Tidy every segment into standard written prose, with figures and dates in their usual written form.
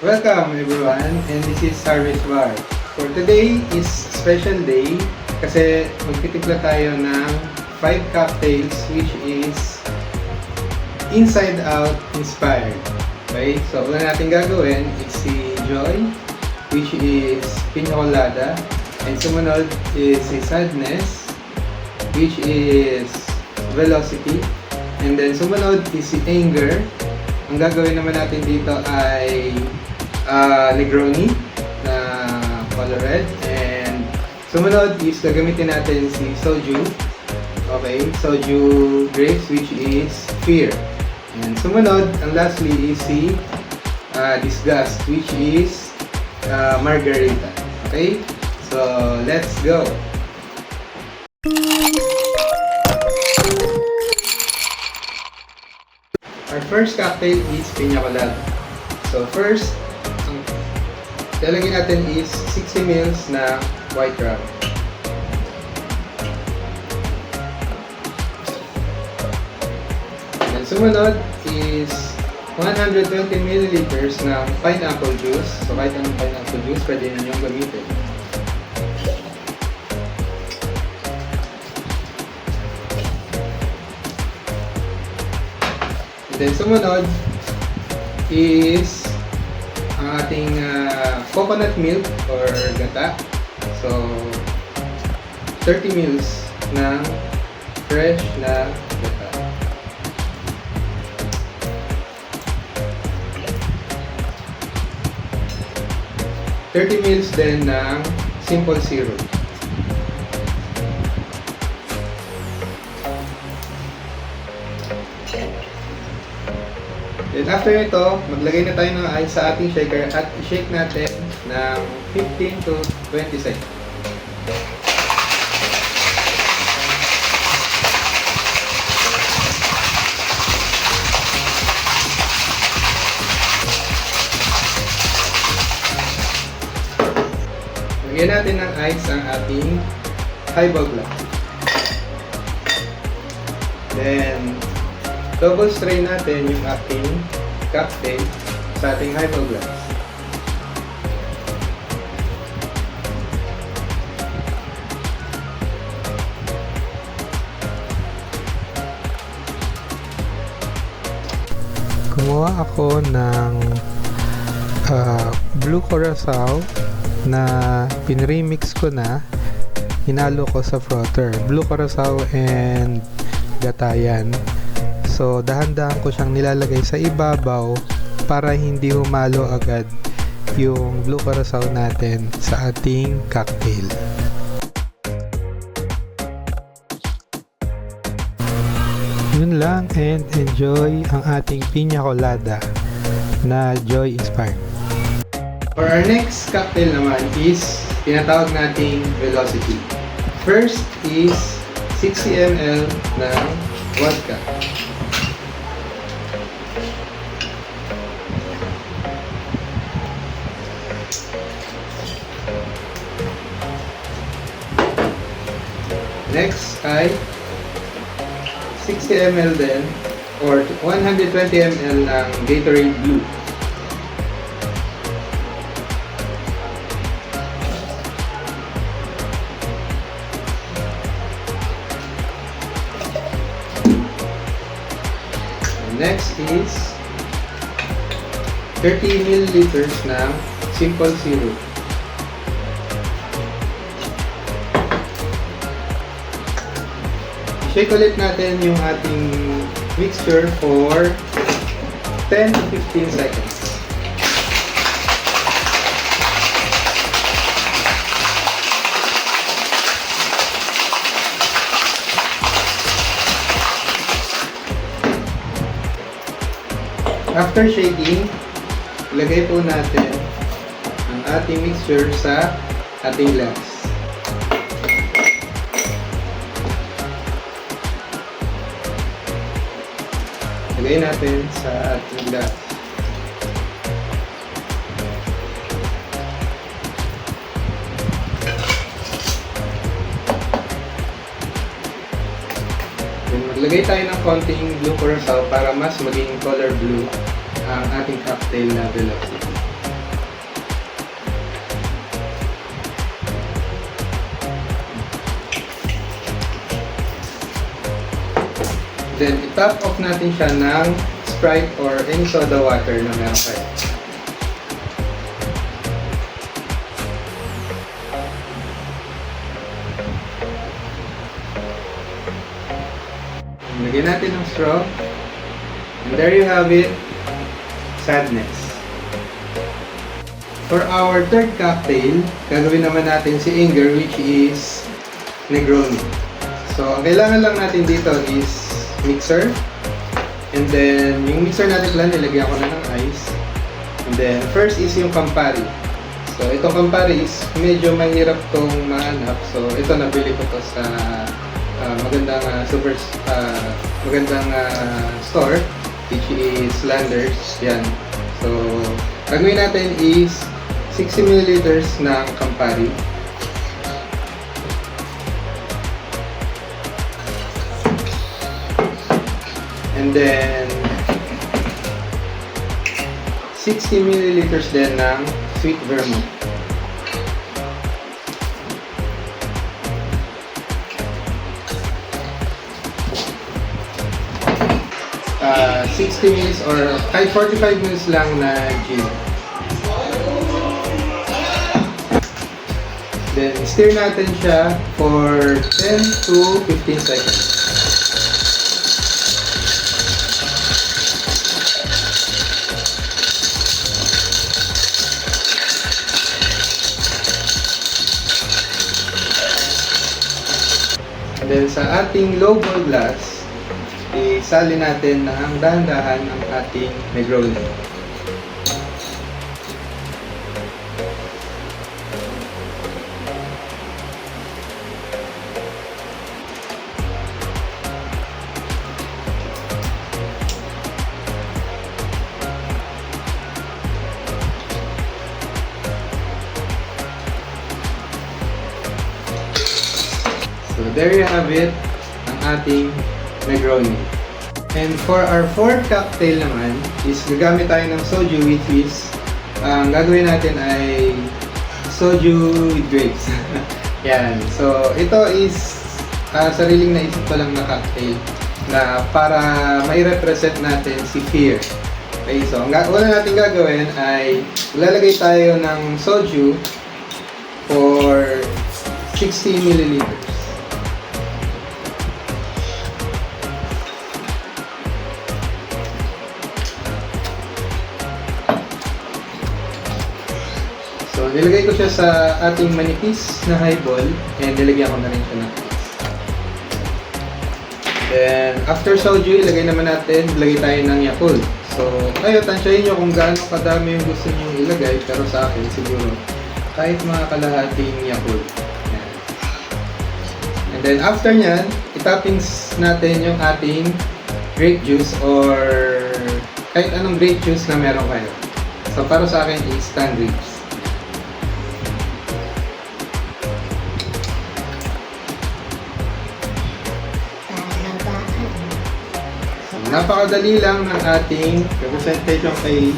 Welcome everyone, and this is Harvest Bar. For today is special day kasi magtitimpla tayo ng 5 cocktails which is inside out inspired. Okay, so una natin gagawin is si Joy which is Piña Colada, and sumunod is si Sadness which is Velocity, and then sumunod is si Anger. Ang gagawin naman natin dito ay Negroni na color red, and sumunod is gagamitin natin si Soju. Okay, Soju grapes which is Fear, and sumunod ang lastly is si Disgust which is Margarita. Okay, so let's go. Our first cocktail is Piña Colada. So first, ang lalagyan natin is 60 ml na white rum. Then sumunod is 120 ml ng pineapple juice. So kahit anong pineapple juice, pwede ninyong gamitin. Then sumunod is ang ating coconut milk or gata. So 30 ml ng fresh na gata. $30 ml din ng simple syrup. Then after ito, maglagay na tayo ng ice sa ating shaker at i-shake natin ng 15 to 20 seconds. Lagyan natin ng ice ang ating highball glass. Then, double strain natin yung ating cocktail sa ating highball glass. Gumawa ako ng blue curacao na pinremix ko na, hinalo ko sa frother. Blue curacao and gatayan. So, dahan-dahan ko siyang nilalagay sa ibabaw para hindi humalo agad yung blue curacao natin sa ating cocktail. Yun lang, and enjoy ang ating Piña Colada na Joy Inspired. For our next cocktail naman is tinatawag nating Velocity. First is 60 ml ng vodka. Next ay 60 ml din or 120 ml ng Gatorade Blue. Next is 30 ml ng simple syrup. Shake ulit natin yung ating mixture for 10 to 15 seconds. After shaking, ilagay po natin ang ating mixture sa ating glass. Ilagay natin sa ating glass. Maglagay tayo ng konting blue curacao para mas maging color blue ang ating cocktail na Velocity. Then, i-top off natin siya ng Sprite or any soda water na meron kayo. Lagyan natin ng straw. And there you have it. Sadness. For our third cocktail, gagawin naman natin si Inger, which is Negroni. So, ang kailangan lang natin dito is mixer. And then, yung mixer natin pala, nilagyan ko na ng ice. And then, first is yung Campari. So, itong Campari is medyo mahirap tong mahanap. So, ito nabili ko to sa magandang store, which is Landers. Yan. So, gagawin natin is 60 ml ng Campari. And then 60 ml din ng sweet vermouth. Uh, 60 minutes or kahit 45 minutes lang na gin. Then stir natin siya for 10 to 15 seconds. And then sa ating low boil glass, isali natin ng dahan-dahan ang ating Negroni. So there you have it, ang ating Negroni. And for our fourth cocktail naman is gagamit tayo ng soju, which is ang gagawin natin ay soju with grapes. Yan. So ito is sariling naisip ko lang na cocktail na para mai-represent natin si fear. Okay, so ang una natin gagawin ay lalagay tayo ng soju for 60 ml. So, nilagay ko siya sa ating manipis na highball and nilagyan ko na rin siya ng ice. Then, after soju, ilagay naman natin, ilagay tayo ng Yakult. So, kayo, tansyahin nyo kung gaano kadami yung gusto nyo ilagay, pero sa akin, siguro, kahit mga kalahating Yakult. Yan. And then, after nyan, itoppings natin yung ating grape juice or kahit anong grape juice na meron kayo. So, para sa akin is canned grapes. Napakadali lang ng ating representation kay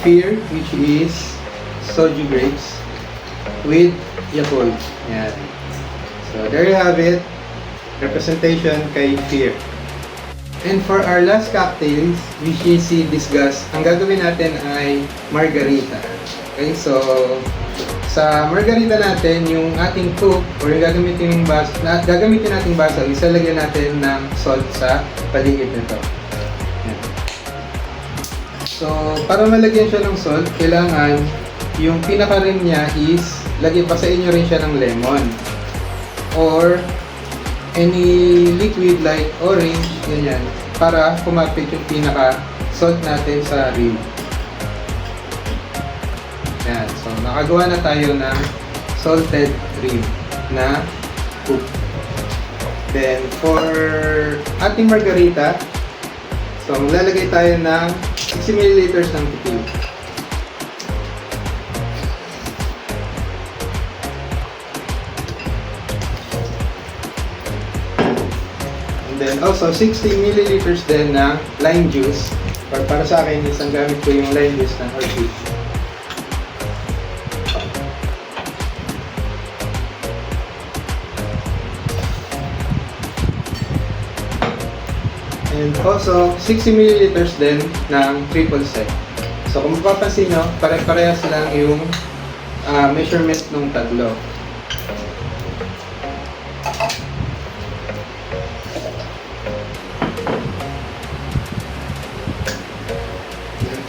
Fear, which is soju grapes with Yakult. Yan. So there you have it, representation kay Fear. And for our last cocktails, which is si Disgust, ang gagawin natin ay margarita. Okay, so sa margarita natin, yung ating cook or yung gagamitin nating baso, isalagyan natin ng salt sa paligid nito. Yan. So, para malagyan siya ng salt, kailangan yung pinaka-rim niya is pasain nyo rin siya ng lemon or any liquid like orange, ganyan, para kumapit yung pinaka-salt natin sa rim. Yan. So, nakagawa na tayo ng salted rim na cook. Then, for ating margarita, so, maglalagay tayo ng 60 ml ng tequila. And then, also, 60 ml din ng lime juice. Or para sa akin, isang gamit ko yung lime juice ng orchid. Also, 60 milliliters din ng triple sec. So kung mapapansin nyo, pare-parehas lang yung measurement ng tatlo.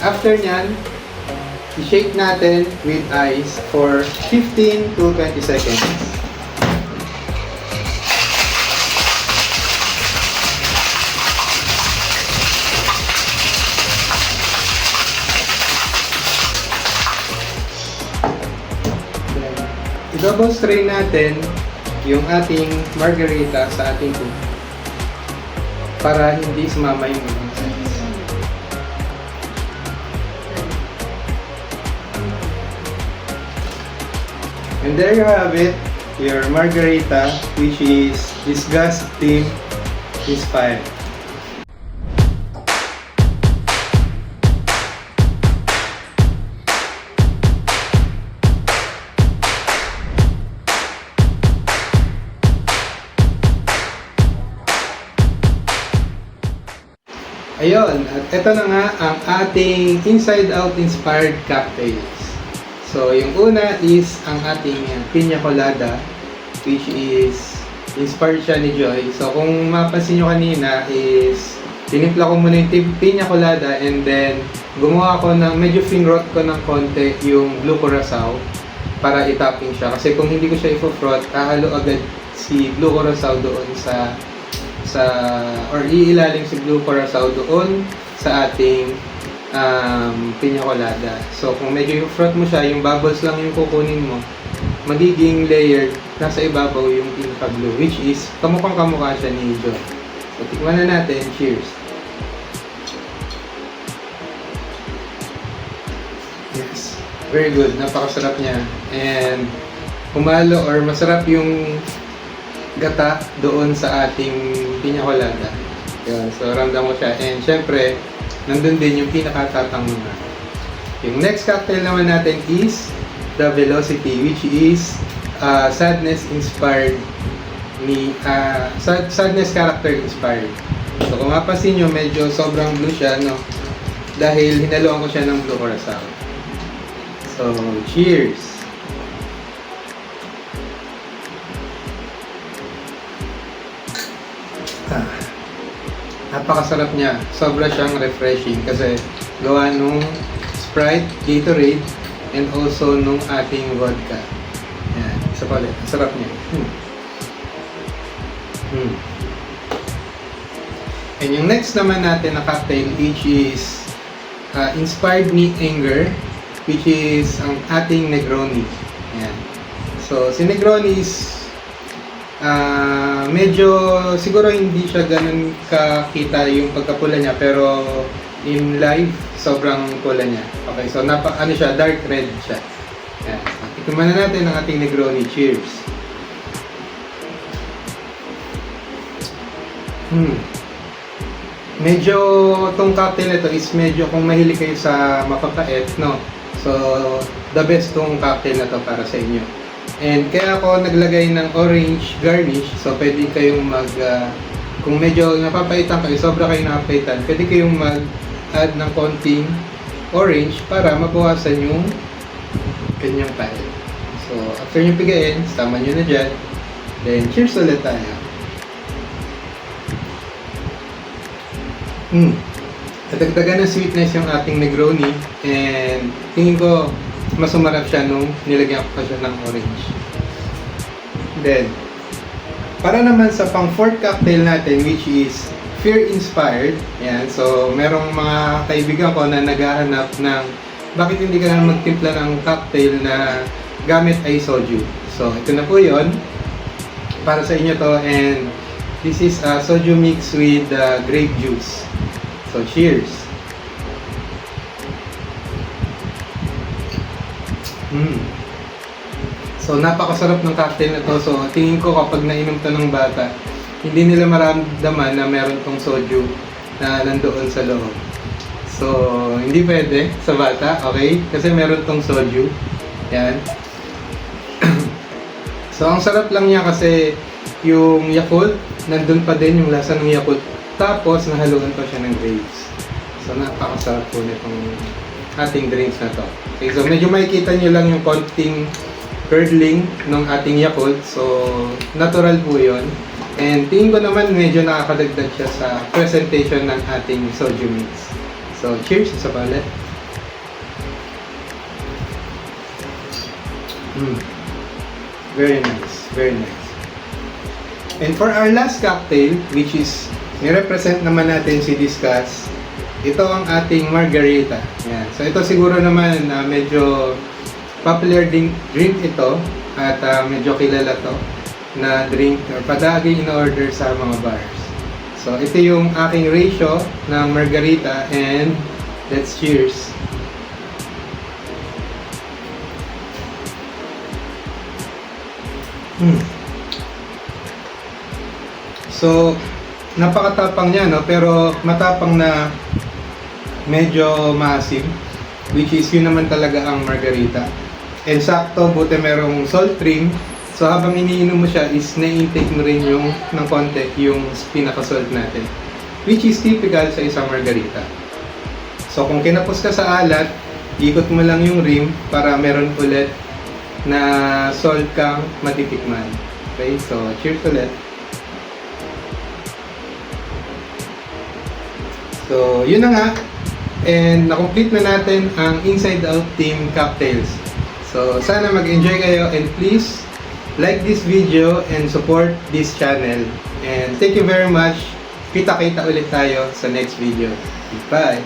After nyan, i-shake natin with ice for 15 to 20 seconds. I-double strain natin yung ating margarita sa ating tube para hindi sumama yung ibang size. And there you have it, your margarita, which is Disgust Team inspired. Ayun, at ito na nga ang ating Inside Out inspired cocktails. So, yung una is ang ating piña colada, which is inspired siya ni Joy. So, kung mapansin nyo kanina is tinimpla ko muna yung piña colada and then gumawa ko ng, medyo finrot ko ng konti yung blue curacao para i-topping siya. Kasi kung hindi ko siya i-frot, hahalo agad si blue curacao doon or iilalim si blue curacao doon sa ating piña colada. So kung medyo i-frot mo siya, yung bubbles lang yung kukunin mo, magiging layered, nasa ibabaw yung pinaka blue, which is kamukhang kamukha siya ni Joy. So tikman na natin. Cheers! Yes, very good, napakasarap niya, and humalo or masarap yung gata doon sa ating piña colada. Yun, so ramdam mo siya, and syempre nandun din yung pinakatatang muna. Yung next cocktail naman natin is the Velocity, which is sadness inspired sadness character inspired. So kung mapapansin nyo, medyo sobrang blue siya, no? Dahil hinaluan ko siya ng blue curacao. So cheers! Napakasarap niya. Sobra siyang refreshing kasi gawa nung Sprite, Gatorade, and also nung ating vodka. Yan. Isa pa ulit. Sarap niya. And yung next naman natin na cocktail, which is Inspired Me Anger, which is ang ating Negroni. Yan. So, si Negroni is medyo siguro hindi siya ganun kakita yung pagkapula niya, pero in live sobrang pula niya. Okay, so ano siya, dark red siya. Yan. Tikman na natin ang ating Negroni. Cheers! Medyo tong cocktail na ito is medyo kung mahilig kayo sa mapapait, no? So the best tong cocktail na to para sa inyo. And kaya ako naglagay ng orange garnish, so pwede kayong kung medyo napapaitan kayo, sobra kayo napapaitan, pwede kayong mag-add ng konting orange para mabawasan yung kanyang pait. So after nyo pigain, sama nyo na dyan, then cheers ulit tayo. Nadagdagan ng sweetness yung ating Negroni, and tingin ko mas umarap siya nung nilagyan ko pa siya ng orange. Then, para naman sa pang fourth cocktail natin, which is Fear Inspired. Yan, so merong mga kaibigan ko na naghahanap ng bakit hindi ka na magtimpla ng cocktail na gamit ay soju. So ito na po yon para sa inyo to, and this is soju mix with grape juice. So cheers! So napakasarap ng cocktail na to. So tingin ko kapag nainom to ng bata, hindi nila maramdaman na meron tong soju na nandoon sa loob. So hindi pwede sa bata, okay? Kasi meron tong soju. Yan. So ang sarap lang niya kasi yung Yakult, nandun pa din yung lasa ng Yakult Tapos, nahaluan ko siya ng grapes. So, napakasarap po nitong ating drinks na to. Okay, so medyo makikita nyo lang yung konting curdling ng ating Yakult. So, natural po yun. And tingin ko naman medyo nakakadagdag siya sa presentation ng ating soju mix. So, cheers sa palit. Very nice, very nice. And for our last cocktail, which is nirepresent naman natin si Discuss, ito ang ating margarita. Yan. So ito siguro naman na medyo popular drink ito at medyo kilala to na drink or padagi in-order sa mga bars. So ito yung aking ratio ng margarita and let's cheers. So, napakatapang niya, no? Pero matapang na medyo maasim, which is yun naman talaga ang margarita. And sakto, buti merong salt cream. So, habang iniinom mo siya, is na-intake mo rin yung ng konti yung pinaka-salt natin, which is typical sa isang margarita. So, kung kinapos ka sa alat, ikot mo lang yung rim para meron ulit na salt kang matitikman. Okay, so cheers ulit. So, yun na nga. And na-complete na natin ang Inside Out Team Cocktails. So, sana mag-enjoy kayo and please like this video and support this channel. And thank you very much. Kita-kita ulit tayo sa next video. Bye!